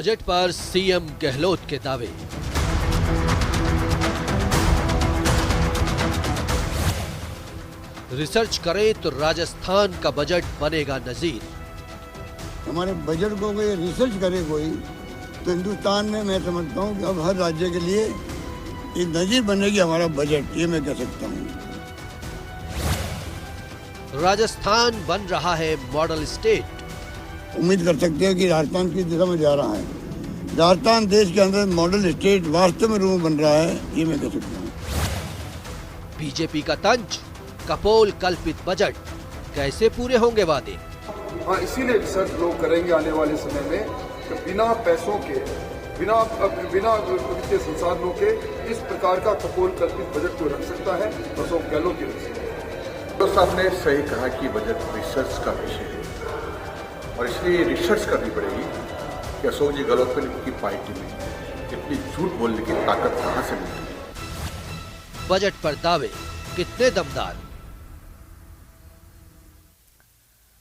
Budget पर CM Gehlot के दावे। रिसर्च करें तो राजस्थान का बजट बनेगा नजीर। हमारे बजट को कोई रिसर्च करे कोई तो हिंदुस्तान में मैं समझता हूँ कि अब हर राज्य के लिए एक नजीर बनेगी हमारा बजट, ये मैं कह सकता हूँ। राजस्थान बन रहा है मॉडल स्टेट। उम्मीद कर सकते हैं कि राजस्थान की दिशा में जा रहा है। राजस्थान देश के अंदर मॉडल स्टेट वास्तव में रूप बन रहा है, ये मैं कह सकता हूँ। बीजेपी का तंज, कपोल कल्पित बजट, कैसे पूरे होंगे वादे? हाँ, इसीलिए रिसर्च लोग करेंगे आने वाले समय में कि बिना पैसों के, बिना वित्तीय संसाधनों के इस प्रकार का कपोल कल्पित बजट को रख सकता है, अशोक गहलोत की रख सकता है। तो साहब ने सही कहा कि बजट रिसर्च का विषय है और इसलिए रिसर्च करनी पड़ेगी कि अशोक जी गहलोत की पार्टी में इतनी झूठ बोलने की ताकत कहां से मिलती है। बजट पर दावे कितने दमदार?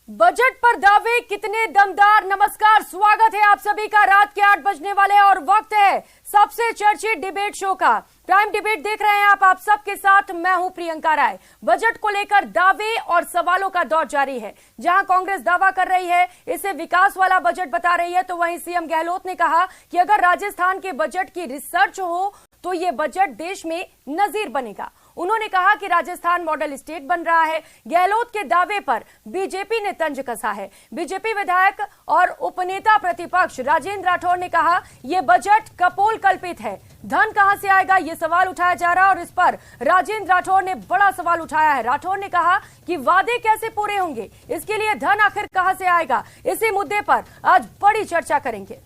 बजट पर दावे कितने दमदार। नमस्कार, स्वागत है आप सभी का। रात के 8 बजने वाले और वक्त है सबसे चर्चित डिबेट शो का। प्राइम डिबेट देख रहे हैं आप सबके साथ मैं हूं प्रियंका राय। बजट को लेकर दावे और सवालों का दौर जारी है। जहां कांग्रेस दावा कर रही है इसे विकास वाला बजट बता रही है, तो वहीं सीएम गहलोत ने कहा कि अगर राजस्थान के बजट की रिसर्च हो तो ये बजट देश में नजीर बनेगा। उन्होंने कहा कि राजस्थान मॉडल स्टेट बन रहा है। गहलोत के दावे पर बीजेपी ने तंज कसा है। बीजेपी विधायक और उपनेता प्रतिपक्ष राजेंद्र राठौर ने कहा यह बजट कपोल कल्पित है। धन कहां से आएगा, यह सवाल उठाया जा रहा है और इस पर राजेंद्र राठौर ने बड़ा सवाल उठाया है। राठौर ने कहा कि वादे कैसे पूरे होंगे, इसके लिए धन आखिर कहां से आएगा, इसी मुद्दे पर आज बड़ी चर्चा करेंगे।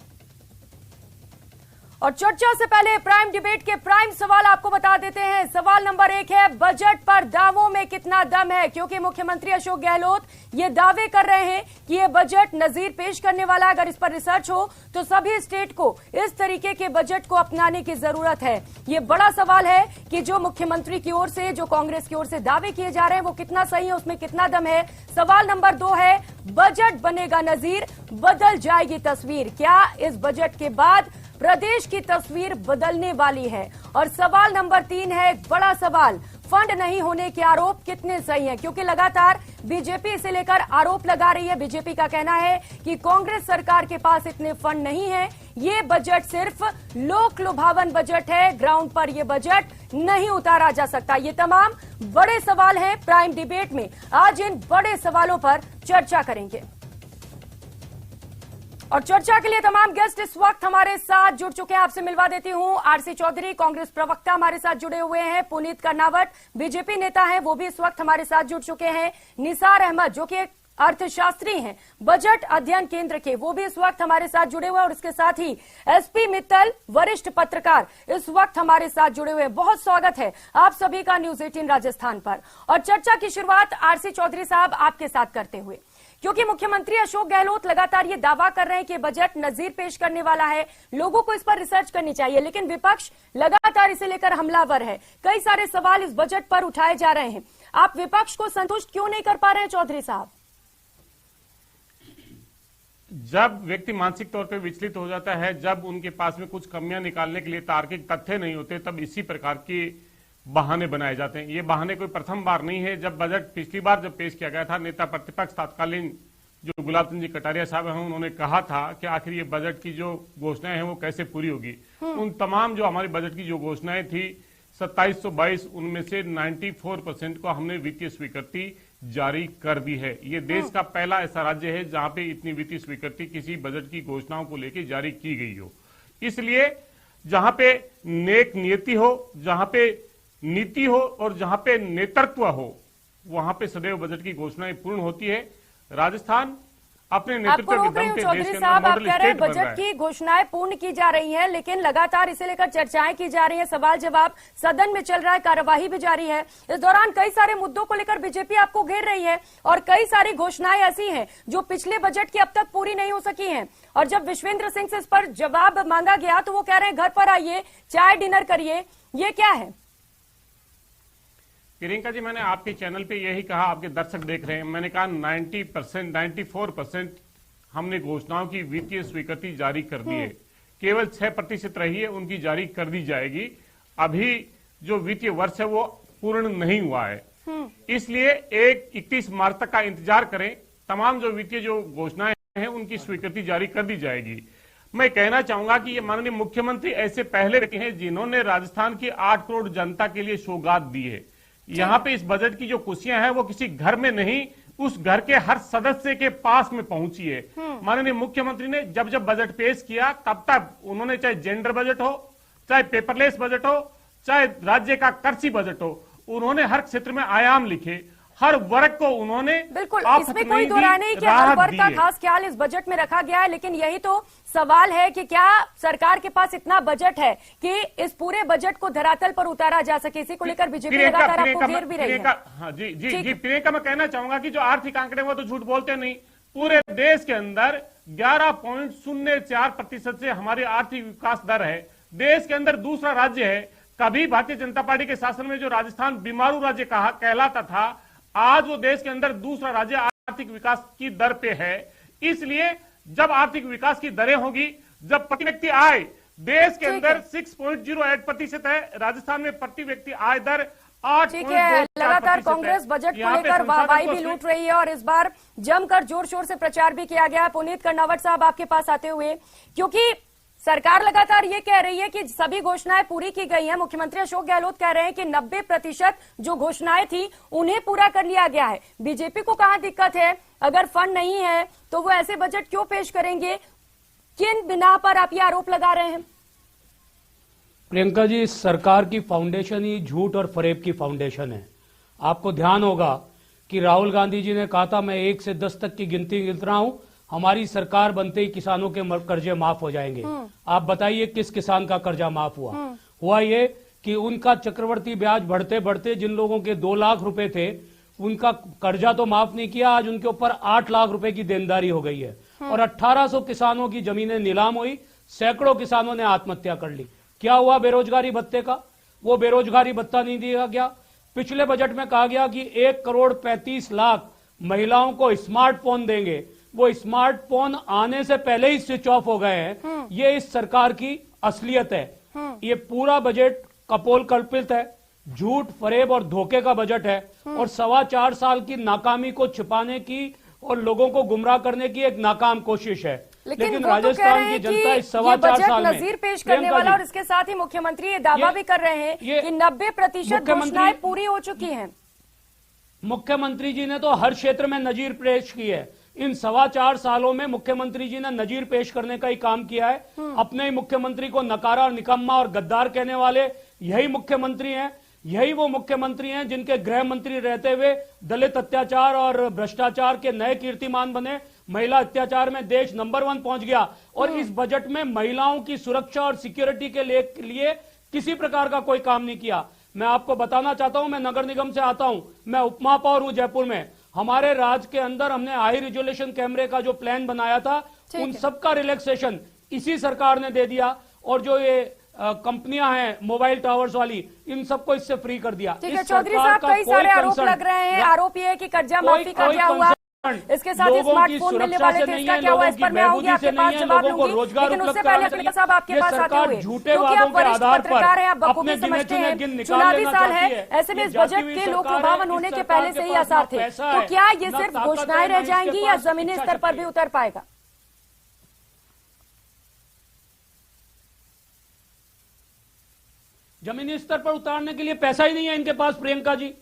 और चर्चा से पहले प्राइम डिबेट के प्राइम सवाल आपको बता देते हैं। सवाल नंबर 1 है, बजट पर दावों में कितना दम है? क्योंकि मुख्यमंत्री अशोक गहलोत ये दावे कर रहे हैं कि ये बजट नजीर पेश करने वाला है। अगर इस पर रिसर्च हो तो सभी स्टेट को इस तरीके के बजट को अपनाने की जरूरत है। ये बड़ा सवाल है कि जो मुख्यमंत्री की ओर से, जो कांग्रेस की ओर से दावे किए जा रहे हैं वो कितना सही है, उसमें कितना दम है। सवाल नंबर 2 है, बजट बनेगा नजीर, बदल जाएगी तस्वीर। क्या इस बजट के बाद प्रदेश की तस्वीर बदलने वाली है? और सवाल नंबर 3 है, एक बड़ा सवाल, फंड नहीं होने के आरोप कितने सही हैं? क्योंकि लगातार बीजेपी इसे लेकर आरोप लगा रही है। बीजेपी का कहना है कि कांग्रेस सरकार के पास इतने फंड नहीं है, ये बजट सिर्फ लोक लुभावन बजट है, ग्राउंड पर ये बजट नहीं उतारा जा सकता। ये तमाम बड़े सवाल हैं प्राइम डिबेट में। आज इन बड़े सवालों पर चर्चा करेंगे और चर्चा के लिए तमाम गेस्ट इस वक्त हमारे साथ जुड़ चुके हैं। आपसे मिलवा देती हूं, आरसी चौधरी कांग्रेस प्रवक्ता हमारे साथ जुड़े हुए हैं। पुनीत कर्नावट बीजेपी नेता हैं, वो भी इस वक्त हमारे साथ जुड़ चुके हैं। निसार अहमद जो कि अर्थशास्त्री हैं, बजट अध्ययन केंद्र के, वो भी इस वक्त हमारे साथ जुड़े हुए हैं। और इसके साथ ही एसपी मित्तल वरिष्ठ पत्रकार इस वक्त हमारे साथ जुड़े हुए हैं। बहुत स्वागत है आप सभी का न्यूज 18 राजस्थान पर। और चर्चा की शुरुआत आरसी चौधरी साहब आपके साथ करते हुए, क्योंकि मुख्यमंत्री अशोक गहलोत लगातार ये दावा कर रहे हैं कि बजट नजीर पेश करने वाला है, लोगों को इस पर रिसर्च करनी चाहिए, लेकिन विपक्ष लगातार इसे लेकर हमलावर है। कई सारे सवाल इस बजट पर उठाए जा रहे हैं। आप विपक्ष को संतुष्ट क्यों नहीं कर पा रहे हैं चौधरी साहब? जब व्यक्ति मानसिक तौर पर विचलित हो जाता है, जब उनके पास में कुछ कमियां निकालने के लिए तार्किक तथ्य नहीं होते, तब इसी प्रकार की बहाने बनाए जाते हैं। ये बहाने कोई प्रथम बार नहीं है। जब बजट पिछली बार जब पेश किया गया था, नेता प्रतिपक्ष तत्कालीन जो गुलाब चंद जी कटारिया साहब हैं, उन्होंने कहा था कि आखिर ये बजट की जो घोषणाएं हैं वो कैसे पूरी होगी। उन तमाम जो हमारी बजट की जो घोषणाएं थी 2722, उनमें से 94% को हमने वित्तीय स्वीकृति जारी कर दी है। ये देश का पहला ऐसा राज्य है जहां पे इतनी वित्तीय स्वीकृति किसी बजट की घोषणाओं को लेकर जारी की गई हो। इसलिए जहां पे नेक नियति हो, जहां पे नीति हो और जहां पे नेतृत्व हो, वहां पे सदैव बजट की घोषणाएं पूर्ण होती है। राजस्थान अपने नेतृत्व के दम पे देश के अंदर मॉडल स्टेट बन रहा है। बजट की घोषणाएं पूर्ण की जा रही हैं, लेकिन लगातार इसे लेकर चर्चाएं की जा रही हैं, सवाल जवाब सदन में चल रहा है, कार्यवाही भी जारी है। इस दौरान कई सारे मुद्दों को लेकर बीजेपी आपको घेर रही है और कई सारी घोषणाएं ऐसी हैं जो पिछले बजट की अब तक पूरी नहीं हो सकी हैं। और जब विश्वेंद्र सिंह से इस पर जवाब मांगा गया तो वो कह रहे हैं घर पर आइए, चाय डिनर करिए। ये क्या है? प्रियंका जी, मैंने आपके चैनल पे यही कहा, आपके दर्शक देख रहे हैं, मैंने कहा 90%, 94% हमने घोषणाओं की वित्तीय स्वीकृति जारी कर दी है। केवल 6% रही है, उनकी जारी कर दी जाएगी। अभी जो वित्तीय वर्ष है वो पूर्ण नहीं हुआ है, इसलिए 31 मार्च तक का इंतजार करें। तमाम जो वित्तीय जो घोषणाएं हैं उनकी स्वीकृति जारी कर दी जाएगी। मैं कहना चाहूंगा कि ये माननीय मुख्यमंत्री ऐसे पहले व्यक्ति हैं जिन्होंने राजस्थान की 8 करोड़ जनता के लिए सौगात दी है। यहाँ पे इस बजट की जो खुशियां हैं वो किसी घर में नहीं, उस घर के हर सदस्य के पास में पहुंची है। माननीय मुख्यमंत्री ने जब जब बजट पेश किया तब तक उन्होंने चाहे जेंडर बजट हो, चाहे पेपरलेस बजट हो, चाहे राज्य का कृषि बजट हो, उन्होंने हर क्षेत्र में आयाम लिखे, हर वर्ग को उन्होंने बिल्कुल, इसमें कोई दो राय नहीं कि हर वर्ग का खास ख्याल इस बजट में रखा गया है। लेकिन यही तो सवाल है कि क्या सरकार के पास इतना बजट है कि इस पूरे बजट को धरातल पर उतारा जा सके। इसी को लेकर बीजेपी लगातार आपको घेर भी रही है। हाँ जी प्रियंका, मैं कहना चाहूंगा कि जो आर्थिक आंकड़े वो तो झूठ बोलते नहीं। पूरे देश के अंदर 11.04% से हमारी आर्थिक विकास दर है। देश के अंदर दूसरा राज्य है। कभी भारतीय जनता पार्टी के शासन में जो राजस्थान बीमारू राज्य कहलाता था, आज वो देश के अंदर दूसरा राज्य आर्थिक विकास की दर पे है। इसलिए जब आर्थिक विकास की दरें होगी, जब प्रति व्यक्ति आय देश के अंदर 6.08% है, राजस्थान में प्रति व्यक्ति आय दर 8। ठीक है, लगातार कांग्रेस बजट को लेकर वाहवाही भी लूट रही है और इस बार जमकर जोर शोर से प्रचार भी किया गया। पुनीत कर्नावट साहब, आपके पास आते हुए, क्योंकि सरकार लगातार ये कह रही है कि सभी घोषणाएं पूरी की गई हैं। मुख्यमंत्री अशोक गहलोत कह रहे हैं कि 90% जो घोषणाएं थी उन्हें पूरा कर लिया गया है। बीजेपी को कहां दिक्कत है? अगर फंड नहीं है तो वो ऐसे बजट क्यों पेश करेंगे? किन बिना पर आप ये आरोप लगा रहे हैं? प्रियंका जी, सरकार की फाउंडेशन ही झूठ और फरेब की फाउंडेशन है। आपको ध्यान होगा कि राहुल गांधी जी ने कहा था मैं 1 से 10 तक की गिनती गिन रहा हूं, हमारी सरकार बनते ही किसानों के कर्जे माफ हो जाएंगे। आप बताइए किस किसान का कर्जा माफ हुआ? हुआ ये कि उनका चक्रवर्ती ब्याज बढ़ते बढ़ते जिन लोगों के 2 लाख रुपए थे उनका कर्जा तो माफ नहीं किया, आज उनके ऊपर 8 लाख रुपए की देनदारी हो गई है। और 1800 किसानों की जमीनें नीलाम हुई, सैकड़ों किसानों ने आत्महत्या कर ली। क्या हुआ बेरोजगारी भत्ते का? वो बेरोजगारी भत्ता नहीं दिया गया। पिछले बजट में कहा गया कि 1,35,00,000 महिलाओं को स्मार्टफोन देंगे। वो स्मार्टफोन आने से पहले ही स्विच ऑफ हो गए हैं। ये इस सरकार की असलियत है। ये पूरा बजट कपोल कल्पित है, झूठ फरेब और धोखे का बजट है और 4.25 साल की नाकामी को छिपाने की और लोगों को गुमराह करने की एक नाकाम कोशिश है। लेकिन राजस्थान की जनता इस 4.25 साल में नजीर पेश करने वाला, और इसके साथ ही मुख्यमंत्री ये दावा भी कर रहे हैं कि 90% घोषणाएं पूरी हो चुकी हैं। मुख्यमंत्री जी ने तो हर क्षेत्र में नजीर पेश की है। इन 4.25 सालों में मुख्यमंत्री जी ने नजीर पेश करने का ही काम किया है। अपने ही मुख्यमंत्री को नकारा, निकम्मा और गद्दार कहने वाले यही मुख्यमंत्री हैं। यही वो मुख्यमंत्री हैं जिनके गृह मंत्री रहते हुए दलित अत्याचार और भ्रष्टाचार के नए कीर्तिमान बने। महिला अत्याचार में देश नंबर 1 पहुंच गया और इस बजट में महिलाओं की सुरक्षा और सिक्योरिटी के लिए किसी प्रकार का कोई काम नहीं किया। मैं आपको बताना चाहता हूं, मैं नगर निगम से आता हूं, मैं उपमहापौर हूं जयपुर में। हमारे राज्य के अंदर हमने हाई रिजोल्यूशन कैमरे का जो प्लान बनाया था उन सबका रिलैक्सेशन इसी सरकार ने दे दिया और जो ये कंपनियां हैं मोबाइल टावर्स वाली, इन सबको इससे फ्री कर दिया। ठीक है चौधरी साहब, कई सारे आरोप लग रहे हैं। आरोप ये है कि कर्जा माफी का क्या हुआ, इसके साथ ही स्मार्टफोन मिलने वाले थे, इसका क्या हुआ? इस पर मैं आऊंगी, आपके पास जवाब लूंगी, लेकिन उससे पहले खलीफा साहब आपके पास आते हुए, क्योंकि आप वरिष्ठ पत्रकार हैं, आप बखूबी समझते हैं, चुनावी साल है, ऐसे में इस बजट के लोक लुभावन होने के पहले से ही आसार थे। तो क्या ये सिर्फ घोषणाएं रह जाएंगी या जमीनी स्तर पर भी उतर पाएगा? जमीनी स्तर पर उतारने के लिए पैसा ही नहीं है इनके पास। प्रियंका जी,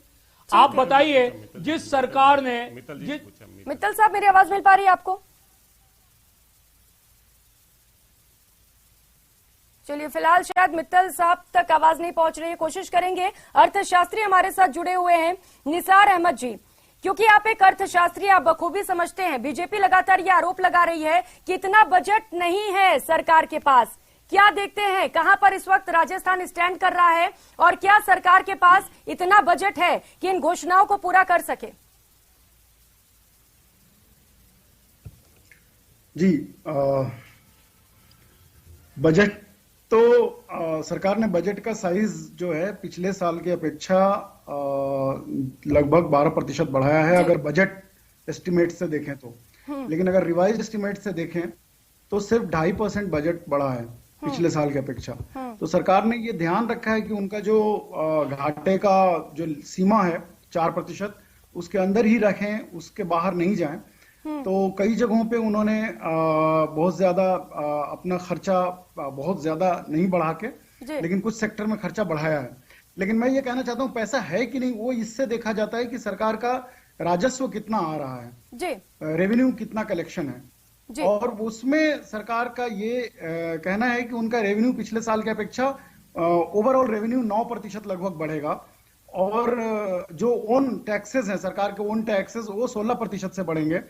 आप बताइए, जिस सरकार ने मित्तल साहब, मेरी आवाज मिल पा रही है आपको? चलिए, फिलहाल शायद मित्तल साहब तक आवाज नहीं पहुंच रही है, कोशिश करेंगे। अर्थशास्त्री हमारे साथ जुड़े हुए हैं निसार अहमद जी, क्योंकि आप एक अर्थशास्त्री, आप बखूबी समझते हैं बीजेपी लगातार ये आरोप लगा रही है कि इतना बजट नहीं है सरकार के पास। क्या देखते हैं, कहां पर इस वक्त राजस्थान स्टैंड कर रहा है और क्या सरकार के पास इतना बजट है कि इन घोषणाओं को पूरा कर सके? जी, बजट तो सरकार ने बजट का साइज जो है पिछले साल की अपेक्षा लगभग 12% बढ़ाया है अगर बजट एस्टिमेट से देखें तो। लेकिन अगर रिवाइज एस्टिमेट से देखें तो सिर्फ 2.5% बजट बढ़ा है। पिछले साल की अपेक्षा। तो सरकार ने ये ध्यान रखा है कि उनका जो घाटे का जो सीमा है 4%, उसके अंदर ही रखें, उसके बाहर नहीं जाएं। तो कई जगहों पे उन्होंने बहुत ज्यादा अपना खर्चा बहुत ज्यादा नहीं बढ़ा के, लेकिन कुछ सेक्टर में खर्चा बढ़ाया है। लेकिन मैं ये कहना चाहता हूँ पैसा है कि नहीं, वो इससे देखा जाता है कि सरकार का राजस्व कितना आ रहा है जी, रेवेन्यू कितना कलेक्शन है जी। और उसमें सरकार का ये कहना है कि उनका रेवेन्यू पिछले साल की अपेक्षा ओवरऑल रेवेन्यू 9% लगभग बढ़ेगा, और जो ओन टैक्सेस हैं, सरकार के ओन टैक्सेस, वो 16% से बढ़ेंगे,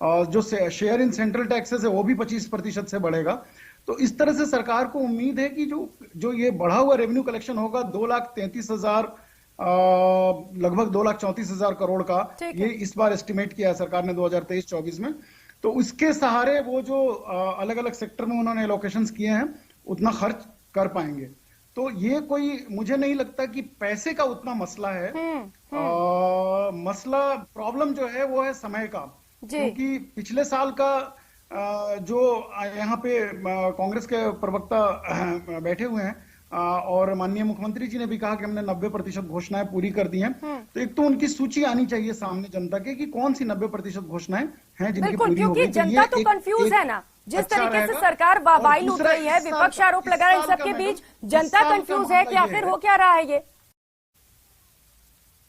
और जो शेयर इन सेंट्रल टैक्सेस है वो भी 25% से बढ़ेगा। तो इस तरह से सरकार को उम्मीद है कि जो ये बढ़ा हुआ रेवेन्यू कलेक्शन होगा 2,33,000 लगभग 2,34,000 करोड़ का, ये इस बार एस्टिमेट किया है सरकार ने 2023-24 में। तो उसके सहारे वो जो अलग अलग सेक्टर में उन्होंने एलोकेशंस किए हैं उतना खर्च कर पाएंगे। तो ये कोई, मुझे नहीं लगता कि पैसे का उतना मसला है। मसला, प्रॉब्लम जो है वो है समय का, क्योंकि पिछले साल का जो यहाँ पे कांग्रेस के प्रवक्ता बैठे हुए हैं और माननीय मुख्यमंत्री जी ने भी कहा कि हमने 90% घोषणाएं पूरी कर दी हैं। तो एक तो उनकी सूची आनी चाहिए सामने जनता के कि कौन सी 90% घोषणाएं हैं जिनकी पूरी हो गई। जनता तो कंफ्यूज है ना, जिस तरीके से सरकार वाहवाही लूट रही है, विपक्ष आरोप लगा रहा है, इन सबके बीच जनता कंफ्यूज है कि आखिर हो क्या रहा है ये।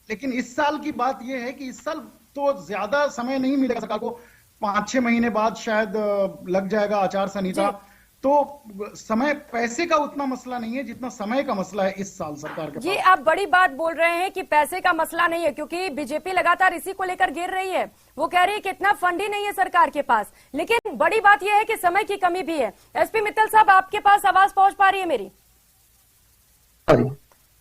लेकिन इस साल की बात यह है कि इस साल तो ज्यादा समय नहीं मिलेगा सरकार को, 5-6 महीने बाद शायद लग जाएगा आचार संहिता। तो समय, पैसे का उतना मसला नहीं है जितना समय का मसला है इस साल सरकार के पास। ये आप बड़ी बात बोल रहे हैं कि पैसे का मसला नहीं है, क्योंकि बीजेपी लगातार इसी को लेकर गिर रही है। वो कह रही है कि इतना फंड ही नहीं है सरकार के पास, लेकिन बड़ी बात यह है कि समय की कमी भी है। एसपी मित्तल साहब, आपके पास आवाज पहुंच पा रही है मेरी?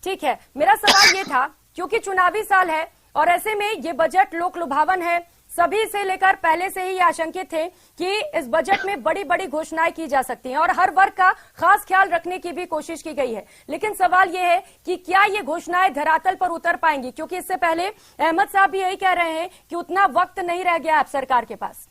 ठीक है, मेरा सवाल ये था, क्योंकि चुनावी साल है और ऐसे में ये बजट लोक लुभावन है, सभी से लेकर पहले से ही आशंकित थे कि इस बजट में बड़ी बड़ी घोषणाएं की जा सकती हैं और हर वर्ग का खास ख्याल रखने की भी कोशिश की गई है। लेकिन सवाल यह है कि क्या ये घोषणाएं धरातल पर उतर पाएंगी, क्योंकि इससे पहले अहमद साहब भी यही कह रहे हैं कि उतना वक्त नहीं रह गया अब सरकार के पास।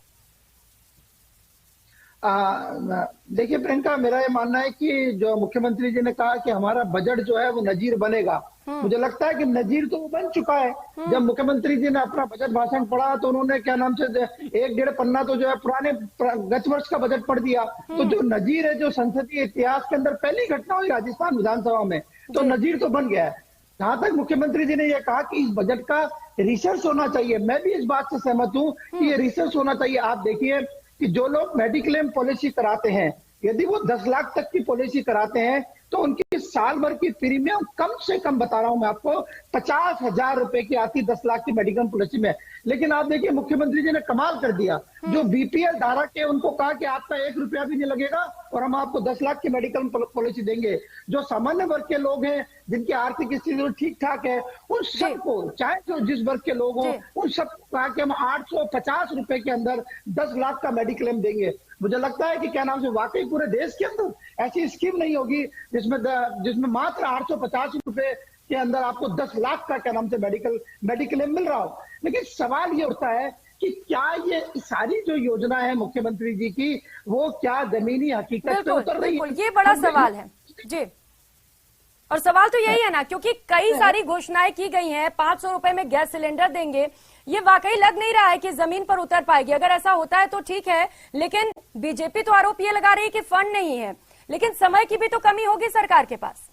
देखिए प्रियंका, मेरा ये मानना है कि जो मुख्यमंत्री जी ने कहा कि हमारा बजट जो है वो नजीर बनेगा, मुझे लगता है कि नजीर तो बन चुका है। जब मुख्यमंत्री जी ने अपना बजट भाषण पढ़ा तो उन्होंने क्या नाम से 1-1.5 पन्ना तो जो है पुराने गत वर्ष का बजट पढ़ दिया। तो जो नजीर है, जो संसदीय इतिहास के अंदर पहली घटना हुई राजस्थान विधानसभा में, तो नजीर तो बन गया है। जहां तक मुख्यमंत्री जी ने यह कहा कि इस बजट का रिसर्च होना चाहिए, मैं भी इस बात से सहमत हूं कि ये रिसर्च होना चाहिए। आप देखिए कि जो लोग मेडिक्लेम पॉलिसी कराते हैं, यदि वो 10 लाख तक की पॉलिसी कराते हैं तो उनकी साल भर की प्रीमियम कम से कम, बता रहा हूं मैं आपको, 50,000 रुपए की आती 10 लाख की मेडिकल पॉलिसी में। लेकिन आप देखिए मुख्यमंत्री जी ने कमाल कर दिया, जो बीपीएल धारक है उनको कहा कि आपका 1 रुपया भी नहीं लगेगा और हम आपको 10 लाख की मेडिकल पॉलिसी देंगे। जो सामान्य वर्ग के लोग हैं, जिनकी आर्थिक स्थिति ठीक ठाक है, उन सबको, चाहे जो जिस वर्ग के लोग हों, उन सबको कहा कि हम 850 रुपए के अंदर 10 लाख का मेडिक्लेम देंगे। मुझे लगता है कि क्या नाम से वाकई पूरे देश के अंदर ऐसी स्कीम नहीं होगी जिसमें मात्र 850 रुपए के अंदर आपको 10 लाख का क्या नाम से मेडिक्लेम मिल रहा हो। लेकिन सवाल ये उठता है कि क्या ये सारी जो योजना है मुख्यमंत्री जी की, वो क्या जमीनी हकीकत पे उतर रही है? ये बड़ा सवाल है जी। और सवाल तो यही है ना, क्योंकि कई सारी घोषणाएं की गई हैं, 500 रुपए में गैस सिलेंडर देंगे, ये वाकई लग नहीं रहा है कि जमीन पर उतर पाएगी। अगर ऐसा होता है तो ठीक है, लेकिन बीजेपी तो आरोप ये लगा रही है कि फंड नहीं है, लेकिन समय की भी तो कमी होगी सरकार के पास।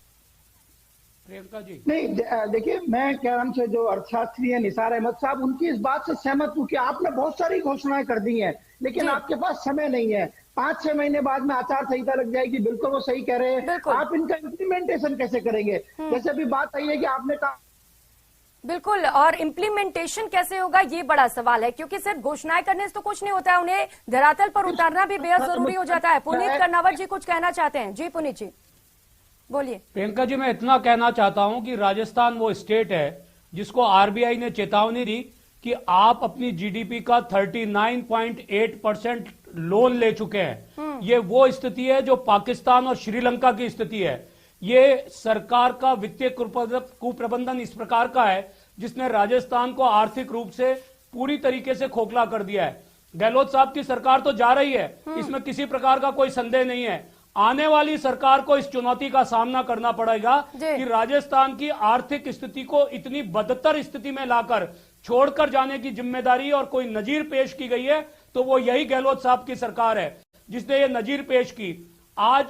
प्रियंका जी, नहीं, देखिए मैं क्या नाम से जो अर्थशास्त्री है निसार अहमद साहब, उनकी इस बात से सहमत हूं कि आपने बहुत सारी घोषणाएं कर दी हैं, लेकिन आपके पास समय नहीं है। 5-6 महीने बाद में आचार संहिता लग जाएगी, बिल्कुल वो सही कह रहे हैं। आप इनका इम्प्लीमेंटेशन कैसे करेंगे? जैसे अभी बात आई है कि आपने कहा, बिल्कुल, और इम्प्लीमेंटेशन कैसे होगा ये बड़ा सवाल है, क्योंकि सिर्फ घोषणाएं करने से तो कुछ नहीं होता है, उन्हें धरातल पर उतारना भी बेहद जरूरी हो जाता है। पुनीत कर्नावत जी कुछ कहना चाहते हैं? जी पुनीत जी बोलिए। प्रियंका जी, मैं इतना कहना चाहता हूं कि राजस्थान वो स्टेट है जिसको आरबीआई ने चेतावनी दी कि आप अपनी जीडीपी का 39.8% लोन ले चुके हैं। ये वो स्थिति है जो पाकिस्तान और श्रीलंका की स्थिति है। ये सरकार का वित्तीय कुप्रबंधन इस प्रकार का है जिसने राजस्थान को आर्थिक रूप से पूरी तरीके से खोखला कर दिया है। गहलोत साहब की सरकार तो जा रही है, इसमें किसी प्रकार का कोई संदेह नहीं है। आने वाली सरकार को इस चुनौती का सामना करना पड़ेगा कि राजस्थान की आर्थिक स्थिति को इतनी बदतर स्थिति में लाकर छोड़कर जाने की जिम्मेदारी और कोई नजीर पेश की गई है तो वो यही गहलोत साहब की सरकार है जिसने ये नजीर पेश की। आज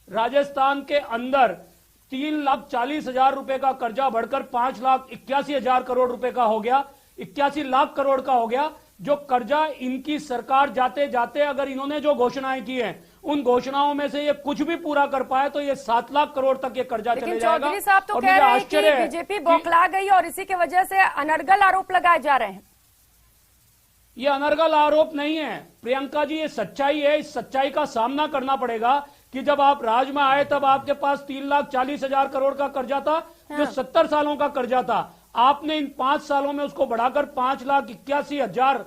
राजस्थान के अंदर 3,40,000 रुपए का कर्जा बढ़कर 5,81,000 करोड़ रुपए का हो गया, 81 लाख करोड़ का हो गया। जो कर्जा इनकी सरकार जाते जाते अगर इन्होंने जो घोषणाएं की हैं उन घोषणाओं में से ये कुछ भी पूरा कर पाए तो ये 7 लाख करोड़ तक ये कर्जा चले जाएगा। चौधरी साहब तो कह रहे हैं कि बीजेपी बौखला गई और इसी की वजह से अनर्गल आरोप लगाए जा रहे हैं। ये अनर्गल आरोप नहीं है प्रियंका जी, ये सच्चाई है। इस सच्चाई का सामना करना पड़ेगा कि जब आप राज में आए तब आपके पास 3,40,000 करोड़ का कर्जा था जो 70 सालों का कर्जा था। आपने इन 5 सालों में उसको बढ़ाकर 5,81,000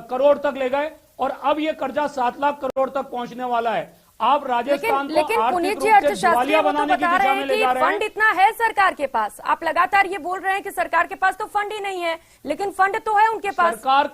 करोड़ तक ले गए और अब ये कर्जा 7 लाख करोड़ तक पहुंचने वाला है। आप राजस्थान को आर्थिक रूप से दिवालिया बनाने की दिशा में ले जा रहे हैं। फंड इतना है सरकार के पास, आप लगातार ये बोल रहे हैं कि सरकार के पास तो फंड ही नहीं है, लेकिन फंड तो है उनके पास। सरकार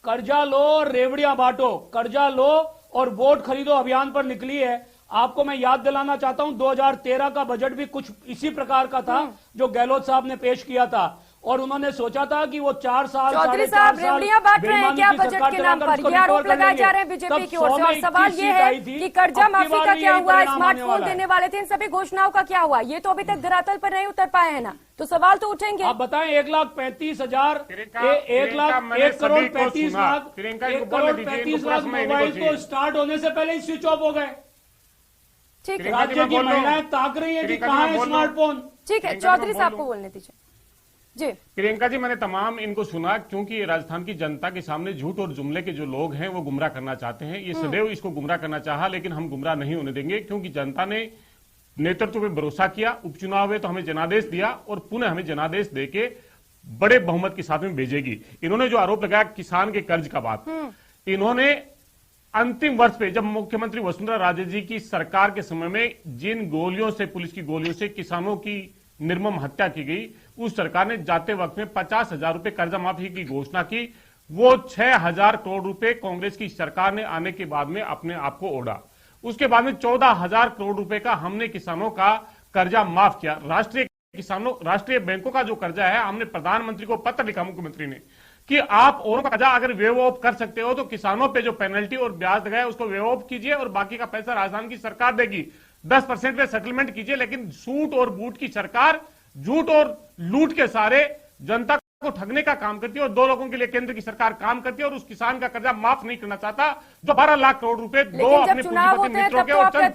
कर्जा लो और रेवड़ियां बांटो, कर्जा लो और वोट खरीदो अभियान पर निकली है। आपको मैं याद दिलाना चाहता हूं 2013 का बजट भी कुछ इसी प्रकार का था जो गहलोत साहब ने पेश किया था और उन्होंने सोचा था कि वो 4 साल चौधरी साहब रेवड़ियां बांट रहे हैं क्या बजट के नाम पर? ये आरोप लगाए जा रहे हैं बीजेपी की ओर से और सवाल ये है कि कर्जा माफी का क्या हुआ, स्मार्टफोन देने वाले थे, इन सभी घोषणाओं का क्या हुआ? ये तो अभी तक धरातल पर नहीं उतर पाए हैं ना, तो सवाल तो उठेंगे। आप बताएं 1,35,000 1,35,00,000 मोबाइल तो स्टार्ट होने से पहले ही स्विच ऑफ हो गए। ठीक है, राज्य की महिलाएं ताक रही है कि कहां है स्मार्टफोन। ठीक है, चौधरी साहब को बोलने दीजिए जी। प्रियंका जी, मैंने तमाम इनको सुना क्योंकि राजस्थान की जनता के सामने झूठ और जुमले के जो लोग हैं वो गुमराह करना चाहते हैं। ये सदैव इसको गुमराह करना चाहा, लेकिन हम गुमराह नहीं होने देंगे क्योंकि जनता ने नेतृत्व पे भरोसा किया। उपचुनाव हुए तो हमें जनादेश दिया और पुनः हमें जनादेश देके बड़े बहुमत के साथ में भेजेगी। इन्होंने जो आरोप लगाया किसान के कर्ज का बात, इन्होंने अंतिम वर्ष पे जब मुख्यमंत्री वसुंधरा राजे जी की सरकार के समय में जिन गोलियों से, पुलिस की गोलियों से किसानों की निर्मम हत्या की गई, उस सरकार ने जाते वक्त में 50,000 रुपए कर्जा माफी की घोषणा की। वो 6,000 करोड़ रुपए कांग्रेस की सरकार ने आने के बाद में अपने आप को ओढ़ा। उसके बाद में 14,000 करोड़ रुपए का हमने किसानों का कर्जा माफ किया। राष्ट्रीय बैंकों का जो कर्जा है, हमने प्रधानमंत्री को पत्र लिखा मुख्यमंत्री ने कि आप औरों का कर्जा अगर वेव ऑफ कर सकते हो तो किसानों पे जो पेनल्टी और ब्याज लगाए उसको वेव ऑफ कीजिए और बाकी का पैसा राजस्थान की सरकार देगी। 10% पे सेटलमेंट कीजिए, लेकिन सूट और बूट की सरकार झूठ और लूट के सारे जनता को ठगने का काम करती है और 2 लोगों के लिए केंद्र की सरकार काम करती है और उस किसान का कर्जा माफ नहीं करना चाहता जो 12 लाख करोड़ रुपए दो अपने पूंजीपति मित्रों के और चंद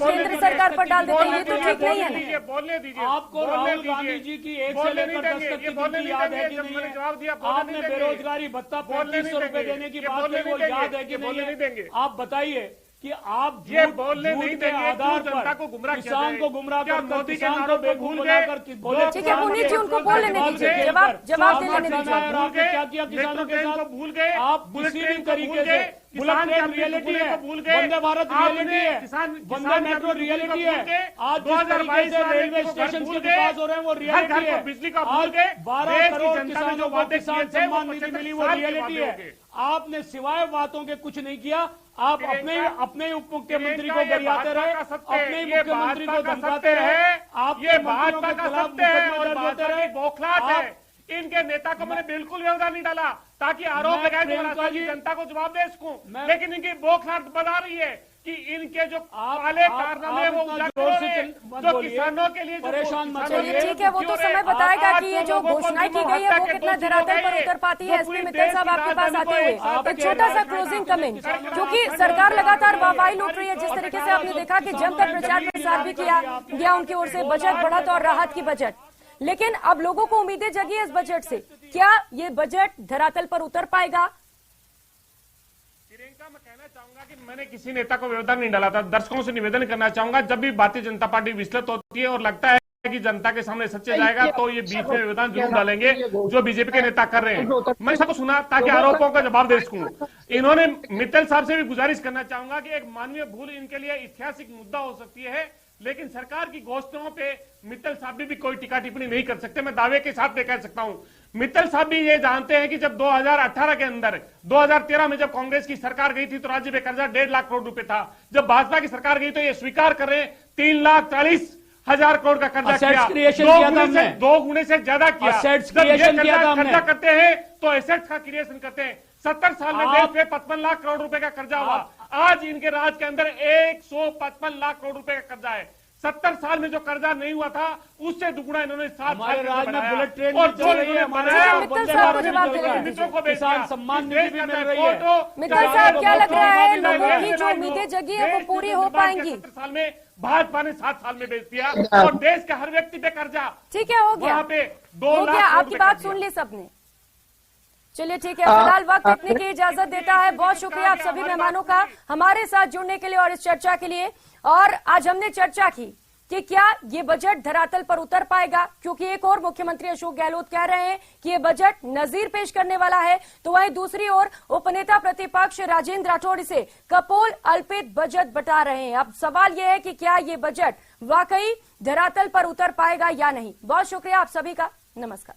केंद्र सरकार पर डाल देते हैं। ये तो ठीक नहीं है। बोलने दीजिए। आपको राहुल गांधी जी की 1 से लेकर 10 तक की गिनती याद है कि नहीं? जवाब दिया। आपने बेरोजगारी भत्ता 3500 रुपए देने की बात की, वो याद है कि नहीं? आप बताइए कि आप ये बोलने नहीं देंगे, आधार जनता को गुमराह किया जाए। किसान को गुमराह क्या कर मोदी के किसान को नारों को बेवकूफ भूल बनाकर गए? बोले ठीक है, पुनीत जी उनको बोलने दीजिए, जवाब देने दीजिए। क्या किया किसानों के साथ? भूल गए आप किसी भी तरीके से बुलेट ट्रेन रियलिटी है, वंदे भारत रियलिटी है, वंदे मेट्रो रियलिटी है। आज 2022 से रेलवे स्टेशन के विकास हो रहे हैं वो रियलिटी है। बिजली का आज 12 करोड़ किसानों को किसान सम्मान निधि मिली वो रियलिटी है। आपने सिवाय बातों के कुछ नहीं किया। आप अपने उप मुख्यमंत्री को गरियाते रहे, अपने ही मुख्यमंत्री को धमकाते रहे, आप ये भाजपा का सत्य है और भाजपा की बौखलाहट है। इनके नेता को मैंने बिल्कुल व्यवधान नहीं डाला ताकि आरोप लगाए तो राजस्थान की जनता को जवाब दे सकूं, लेकिन इनकी बौखलाहट बना रही है कि इनके जो काले कारनामे वो जो किसानों के लिए परेशान मत होइए। ठीक है, वो तो समय बताएगा कि ये जो घोषणाएं की गई है वो कितना धरातल पर उतर पाती है। एसपी मित्तल साहब आपके पास आते हुए एक छोटा सा क्लोजिंग कमेंट, क्योंकि सरकार लगातार वाहवाही लूट रही है। जिस तरीके से आपने देखा कि जमकर प्रचार प्रसार भी किया गया उनकी ओर से, बजट बढ़त और राहत की बजट, लेकिन अब लोगों को उम्मीदें जगी है इस बजट से। क्या ये बजट धरातल पर उतर पाएगा? प्रियंका, मैं कहना चाहूंगा कि मैंने किसी नेता को व्यवधान नहीं डाला था। दर्शकों से निवेदन करना चाहूंगा, जब भी भारतीय जनता पार्टी विचलित होती है और लगता है कि जनता के सामने सच्चे जाएगा तो ये बीच में व्यवधान जरूर डालेंगे जो बीजेपी के नेता कर रहे हैं। मैं सबको सुना ताकि आरोपों का जवाब दे सकूं। इन्होंने मित्तल साहब से भी गुजारिश करना चाहूंगा कि एक मानवीय भूल इनके लिए ऐतिहासिक मुद्दा हो सकती है, लेकिन सरकार की घोषणाओं पे मित्तल साहब भी कोई टीका टिप्पणी नहीं कर सकते। मैं दावे के साथ कह सकता हूं, मित्तल साहब भी ये जानते हैं कि जब 2018 के अंदर 2013 में जब कांग्रेस की सरकार गई थी तो राज्य में कर्जा 1.5 लाख करोड़ रुपए था। जब भाजपा की सरकार गई तो ये स्वीकार कर रहे हैं 3,40,000 करोड़ का कर्जा किया, 2 गुने से ज्यादा किया। जब ये कर्जा करते हैं तो एसेट्स का क्रिएशन करते हैं। 70 साल में देश पे 55 लाख करोड़ रुपए का कर्जा हुआ। आज इनके राज के अंदर 155 लाख करोड़ रुपए का कर्जा है। 70 साल में जो कर्जा नहीं हुआ था उससे दुगुना इन्होंने 7 साल में बुलेट ट्रेन और जो मित्रों को किसान सम्मान निधि भी मिल रही है। मित्तल साहब, क्या लग रहा है लोगों की जो उम्मीदें जगी है वो पूरी हो पाएंगी? 70 साल में भाजपा ने 7 साल में बेच दिया और देश के हर व्यक्ति पे कर्जा। ठीक है, हो गया, वहाँ पे 2 लाख। आपकी बात सुन ली सबने। चलिए ठीक है, फिलहाल वक्त इतने की इजाजत देता है। बहुत शुक्रिया आप सभी मेहमानों का हमारे साथ जुड़ने के लिए और इस चर्चा के लिए। और आज हमने चर्चा की कि क्या ये बजट धरातल पर उतर पाएगा, क्योंकि एक और मुख्यमंत्री अशोक गहलोत कह रहे हैं कि ये बजट नजीर पेश करने वाला है, तो वहीं दूसरी ओर उपनेता प्रतिपक्ष राजेंद्र राठौड़ इसे कपोल अल्पित बजट बता रहे हैं। अब सवाल यह है कि क्या ये बजट वाकई धरातल पर उतर पाएगा या नहीं। बहुत शुक्रिया आप सभी का, नमस्कार।